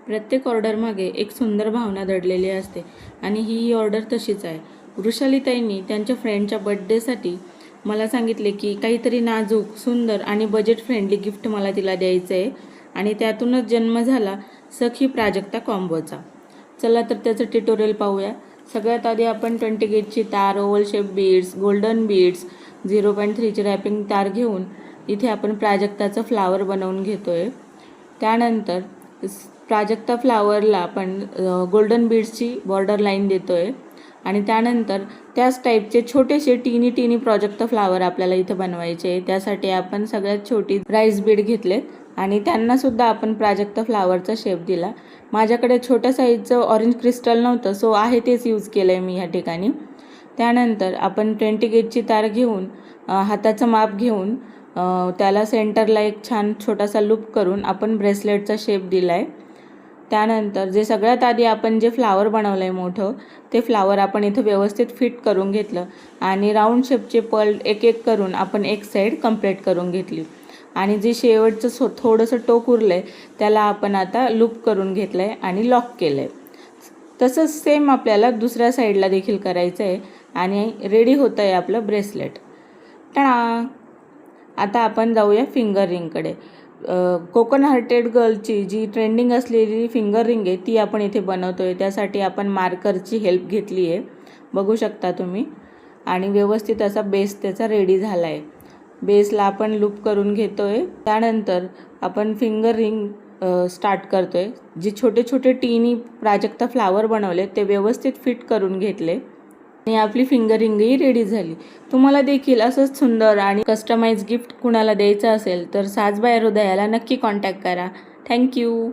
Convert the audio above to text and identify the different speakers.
Speaker 1: प्रत्येक ऑर्डरमागे एक सुंदर भावना दडलेली असते आणि ही ऑर्डर तशीच आहे. वृषालीताईंनी त्यांच्या फ्रेंडच्या बड्डेसाठी मला सांगितले की काहीतरी नाजूक, सुंदर आणि बजेट फ्रेंडली गिफ्ट मला तिला द्यायचं आहे आणि त्यातूनच जन्म झाला सखी प्राजक्ता कॉम्बोचा. चला तर त्याचं ट्युटोरियल पाहूया. सगळ्यात आधी आपण 20 गेजची तार, oval shape beads, golden beads, 0.3ची रॅपिंग तार घेऊन इथे आपण प्राजक्ताचं फ्लावर बनवून घेतो आहे. त्यानंतर प्राजक्ता फ्लावरला आपण गोल्डन बीड्सची बॉर्डर लाईन देतो आहे आणि त्यानंतर त्याच टाईपचे छोटेसे टीनी प्राजक्ता फ्लावर आपल्याला इथे बनवायचे आहे. त्यासाठी आपण सगळ्यात छोटी राईस बीड घेतलेत आणि त्यांनासुद्धा आपण प्राजक्ता फ्लावरचा शेप दिला. माझ्याकडे छोट्या साईजचं ऑरेंज क्रिस्टल नव्हतं, सो आहे तेच यूज केलं आहे मी ह्या ठिकाणी. त्यानंतर आपण 20 गेजची तार घेऊन हाताचं माप घेऊन त्याला सेंटरला एक छान छोटासा लूप करून आपण ब्रेसलेटचा शेप दिला आहे. त्यानंतर जे सगळ्यात आधी आपण जे फ्लावर बनवलं आहे मोठं, ते फ्लावर आपण इथं व्यवस्थित फिट करून घेतलं आणि राऊंड शेपचे पर्ल एक एक करून आपण एक साईड कंप्लीट करून घेतली आणि जे शेवटचं थोडंसं टोक उरलं आहे त्याला आपण आता लूप करून घेतलं आहे आणि लॉक केलं आहे. तसंच सेम आपल्याला दुसऱ्या साईडला देखील करायचं आहे आणि रेडी होतं आहे आपलं ब्रेसलेट. टाळा. आता आपण जाऊया फिंगर रिंगकडे. कोकण हार्टेड गर्लची जी ट्रेंडिंग असलेली फिंगर रिंग आहे ती आपण इथे बनवतो आहे. त्यासाठी आपण मार्करची हेल्प घेतली आहे, बघू शकता तुम्ही. आणि व्यवस्थित असा बेस त्याचा रेडी झाला आहे. बेसला आपण लूप करून घेतो आहे. त्यानंतर आपण फिंगर रिंग स्टार्ट करतो आहे. जे छोटे छोटे टीनी प्राजक्ता फ्लावर बनवले ते व्यवस्थित फिट करून घेतले आणि आपली फिंगर रिंगही रेडी झाली. तुम्हाला देखील असंच सुंदर आणि कस्टमाइज गिफ्ट कुणाला द्यायचं असेल तर साज बाय हृदयाला नक्की कॉन्टॅक्ट करा. थँक्यू.